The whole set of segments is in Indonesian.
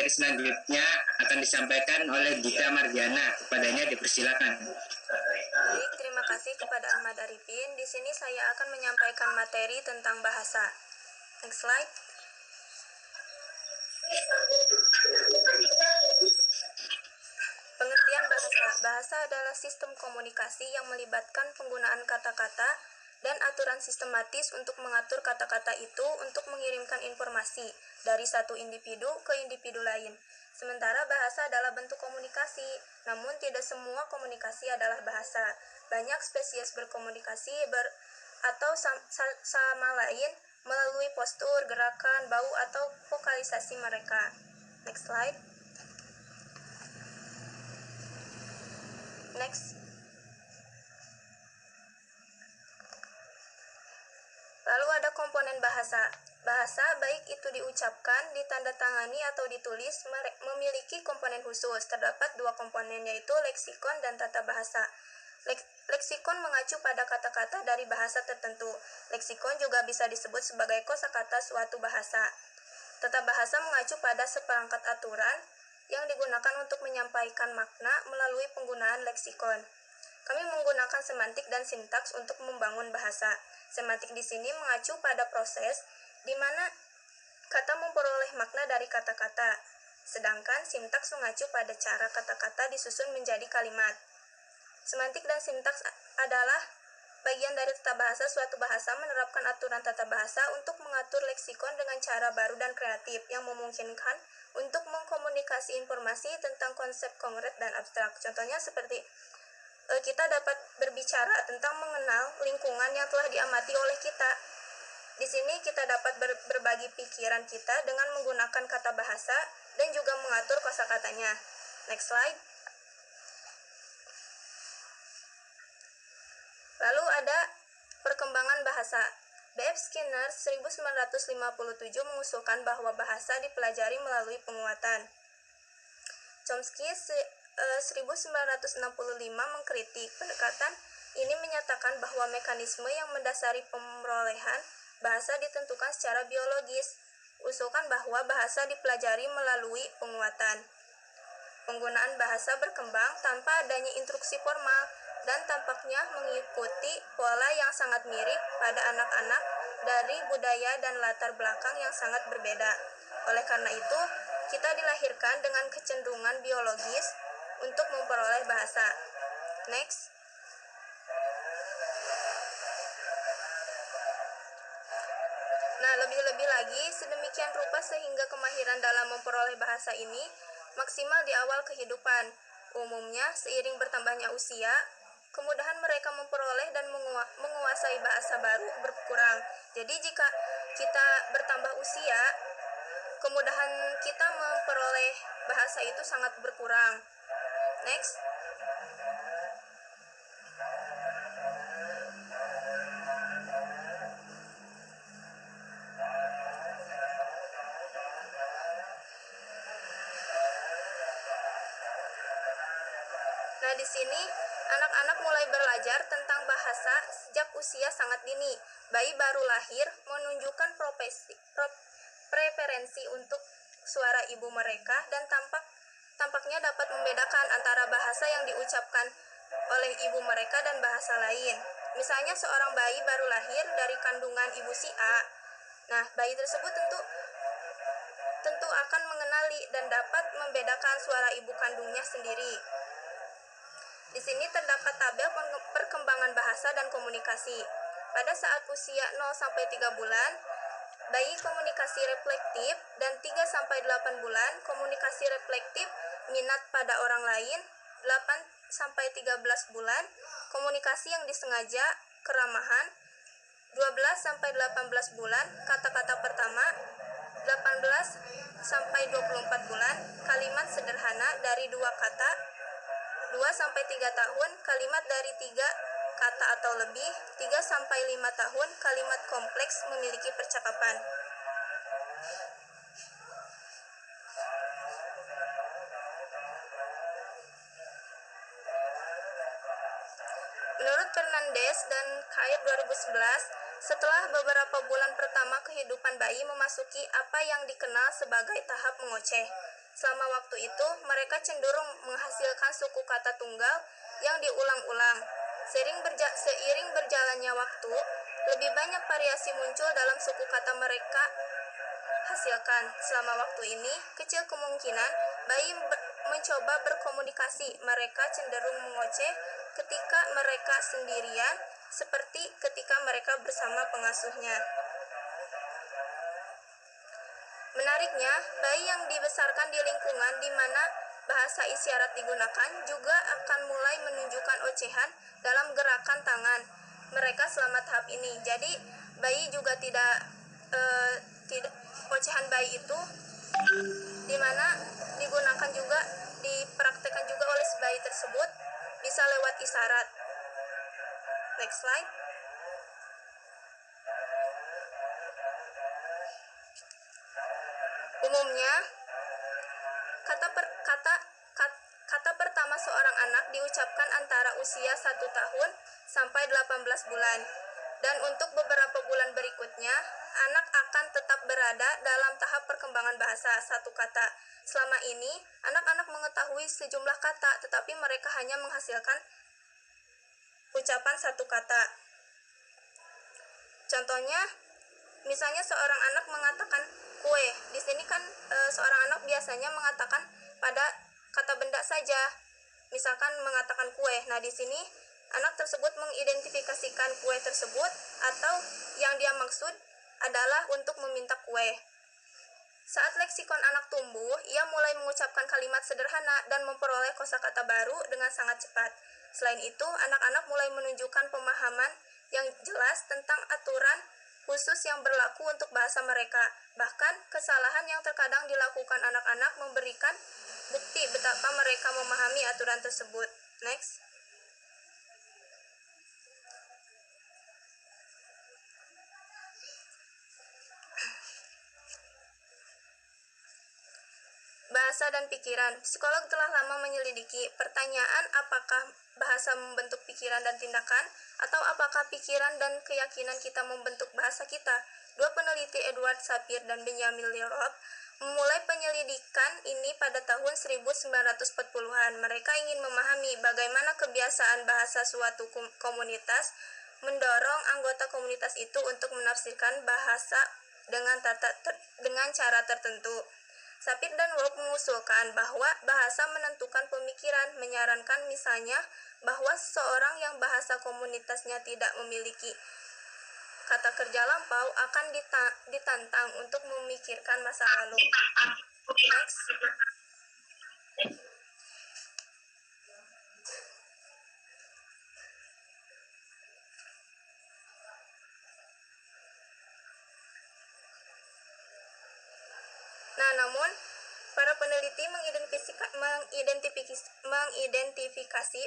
materi selanjutnya akan disampaikan oleh Gita Mardiana. Kepadanya dipersilakan. Baik, terima kasih kepada Ahmad Arifin. Di sini saya akan menyampaikan materi tentang bahasa. Next slide. Pengertian bahasa. Bahasa adalah sistem komunikasi yang melibatkan penggunaan kata-kata dan aturan sistematis untuk mengatur kata-kata itu untuk mengirimkan informasi dari satu individu ke individu lain. Sementara bahasa adalah bentuk komunikasi, namun tidak semua komunikasi adalah bahasa. Banyak spesies berkomunikasi atau sama lain melalui postur, gerakan, bau, atau vokalisasi mereka. Next slide. Next. Lalu ada komponen bahasa. Bahasa, baik itu diucapkan, ditandatangani, atau ditulis, memiliki komponen khusus. Terdapat dua komponen, yaitu leksikon dan tata bahasa. Leksikon mengacu pada kata-kata dari bahasa tertentu. Leksikon juga bisa disebut sebagai kosakata suatu bahasa. Tata bahasa mengacu pada seperangkat aturan yang digunakan untuk menyampaikan makna melalui penggunaan leksikon. Kami menggunakan semantik dan sintaks untuk membangun bahasa. Semantik di sini mengacu pada proses di mana kata memperoleh makna dari kata-kata, sedangkan sintaks mengacu pada cara kata-kata disusun menjadi kalimat. Semantik dan sintaks adalah bagian dari tata bahasa. Suatu bahasa menerapkan aturan tata bahasa untuk mengatur leksikon dengan cara baru dan kreatif yang memungkinkan untuk mengkomunikasi informasi tentang konsep konkret dan abstrak. Contohnya seperti kita dapat berbicara tentang mengenal lingkungan yang telah diamati oleh kita. Di sini kita dapat berbagi pikiran kita dengan menggunakan kata bahasa dan juga mengatur kosakatanya. Next slide. Lalu ada perkembangan bahasa. B.F. Skinner 1957 mengusulkan bahwa bahasa dipelajari melalui penguatan. Chomsky 1965 mengkritik pendekatan ini, menyatakan bahwa mekanisme yang mendasari pemerolehan bahasa ditentukan secara biologis. Usulkan bahwa bahasa dipelajari melalui penguatan. Penggunaan bahasa berkembang tanpa adanya instruksi formal dan tampaknya mengikuti pola yang sangat mirip pada anak-anak dari budaya dan latar belakang yang sangat berbeda. Oleh karena itu, kita dilahirkan dengan kecenderungan biologis untuk memperoleh bahasa. Next. Nah, lebih-lebih lagi, sedemikian rupa sehingga kemahiran dalam memperoleh bahasa ini maksimal di awal kehidupan. Umumnya, seiring bertambahnya usia, kemudahan mereka memperoleh dan menguasai bahasa baru berkurang. Jadi, jika kita bertambah usia, kemudahan kita memperoleh bahasa itu sangat berkurang. Next. Nah, di sini anak-anak mulai belajar tentang bahasa sejak usia sangat dini. Bayi baru lahir menunjukkan preferensi untuk suara ibu mereka dan tampaknya dapat membedakan antara bahasa yang diucapkan oleh ibu mereka dan bahasa lain. Misalnya seorang bayi baru lahir dari kandungan ibu si A. Nah, bayi tersebut tentu akan mengenali dan dapat membedakan suara ibu kandungnya sendiri. Di sini terdapat tabel perkembangan bahasa dan komunikasi. Pada saat usia 0-3 bulan, bayi komunikasi reflektif, dan 3-8 bulan komunikasi reflektif minat pada orang lain. 8-13 bulan komunikasi yang disengaja keramahan. 12-18 bulan kata-kata pertama. 18-24 bulan kalimat sederhana dari 2 kata. 2-3 tahun kalimat dari 3 kata atau lebih. 3-5 tahun kalimat kompleks memiliki percakapan. Menurut Fernandez dan Kait 2011, setelah beberapa bulan pertama kehidupan bayi memasuki apa yang dikenal sebagai tahap mengoceh. Selama waktu itu, mereka cenderung menghasilkan suku kata tunggal yang diulang-ulang. Seiring berjalannya waktu, lebih banyak variasi muncul dalam suku kata mereka hasilkan. Selama waktu ini, kecil kemungkinan bayi mencoba berkomunikasi. Mereka cenderung mengoceh ketika mereka sendirian, seperti ketika mereka bersama pengasuhnya. Menariknya, bayi yang dibesarkan di lingkungan di mana bahasa isyarat digunakan juga akan mulai menunjukkan ocehan dalam gerakan tangan mereka selama tahap ini. Jadi, bayi juga tidak ocehan bayi itu di mana digunakan juga, dipraktekkan juga oleh si bayi tersebut bisa lewat isyarat. Next slide. Umumnya, kata pertama seorang anak diucapkan antara usia 1 tahun sampai 18 bulan. Dan untuk beberapa bulan berikutnya, anak akan tetap berada dalam tahap perkembangan bahasa satu kata. Selama ini, anak-anak mengetahui sejumlah kata, tetapi mereka hanya menghasilkan ucapan satu kata. Contohnya, misalnya seorang anak mengatakan kue. Di sini kan seorang anak biasanya mengatakan pada kata benda saja. Misalkan mengatakan kue. Nah, di sini anak tersebut mengidentifikasikan kue tersebut atau yang dia maksud adalah untuk meminta kue. Saat leksikon anak tumbuh, ia mulai mengucapkan kalimat sederhana dan memperoleh kosakata baru dengan sangat cepat. Selain itu, anak-anak mulai menunjukkan pemahaman yang jelas tentang aturan khusus yang berlaku untuk bahasa mereka. Bahkan, kesalahan yang terkadang dilakukan anak-anak memberikan bukti betapa mereka memahami aturan tersebut. Next. Bahasa dan pikiran. Psikolog telah lama menyelidiki pertanyaan apakah bahasa membentuk pikiran dan tindakan, atau apakah pikiran dan keyakinan kita membentuk bahasa kita. Dua peneliti, Edward Sapir dan Benjamin Lee-Roth, memulai penyelidikan ini pada tahun 1940-an. Mereka ingin memahami bagaimana kebiasaan bahasa suatu komunitas mendorong anggota komunitas itu untuk menafsirkan bahasa dengan cara tertentu. Sapir dan Wolf mengusulkan bahwa bahasa menentukan pemikiran, menyarankan misalnya bahwa seseorang yang bahasa komunitasnya tidak memiliki kata kerja lampau akan ditantang untuk memikirkan masa lalu. Next. Nah, namun para peneliti mengidentifikasi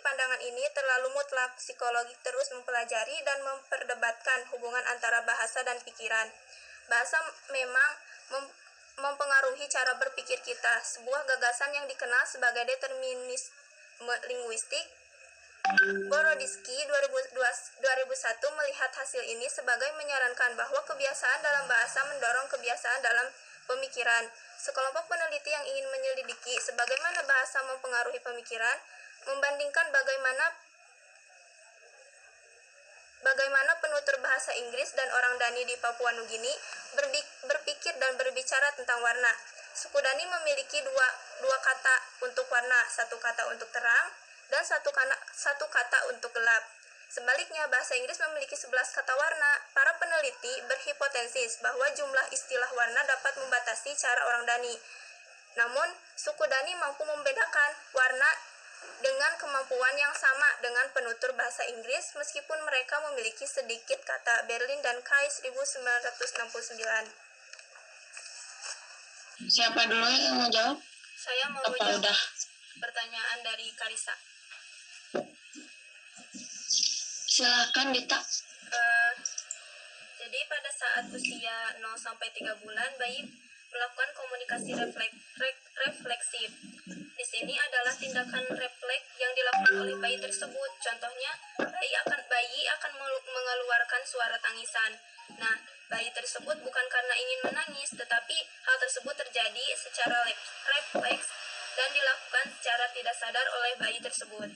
pandangan ini terlalu mutlak. Psikologi terus mempelajari dan memperdebatkan hubungan antara bahasa dan pikiran. Bahasa memang mempengaruhi cara berpikir kita, sebuah gagasan yang dikenal sebagai determinisme linguistik. Boroditsky 2001 melihat hasil ini sebagai menyarankan bahwa kebiasaan dalam bahasa mendorong kebiasaan dalam pemikiran. Sekelompok peneliti yang ingin menyelidiki sebagaimana bahasa mempengaruhi pemikiran, membandingkan bagaimana penutur bahasa Inggris dan orang Dani di Papua Nugini berpikir dan berbicara tentang warna. Suku Dani memiliki dua kata untuk warna, satu kata untuk terang, dan satu kata untuk gelap. Sebaliknya, bahasa Inggris memiliki 11 kata warna. Para peneliti berhipotesis bahwa jumlah istilah warna dapat membatasi cara orang Dani. Namun, suku Dani mampu membedakan warna dengan kemampuan yang sama dengan penutur bahasa Inggris meskipun mereka memiliki sedikit kata. Berlin dan Kay 1969. Siapa dulu yang mau jawab? Saya mau Apa jawab udah? pertanyaan dari Karisa. Silakan Dita. Jadi pada saat usia 0 sampai 3 bulan, bayi melakukan komunikasi refleksif. Di sini adalah tindakan refleks yang dilakukan oleh bayi tersebut. Contohnya, bayi akan mengeluarkan suara tangisan. Nah, bayi tersebut bukan karena ingin menangis, tetapi hal tersebut terjadi secara refleks dan dilakukan secara tidak sadar oleh bayi tersebut.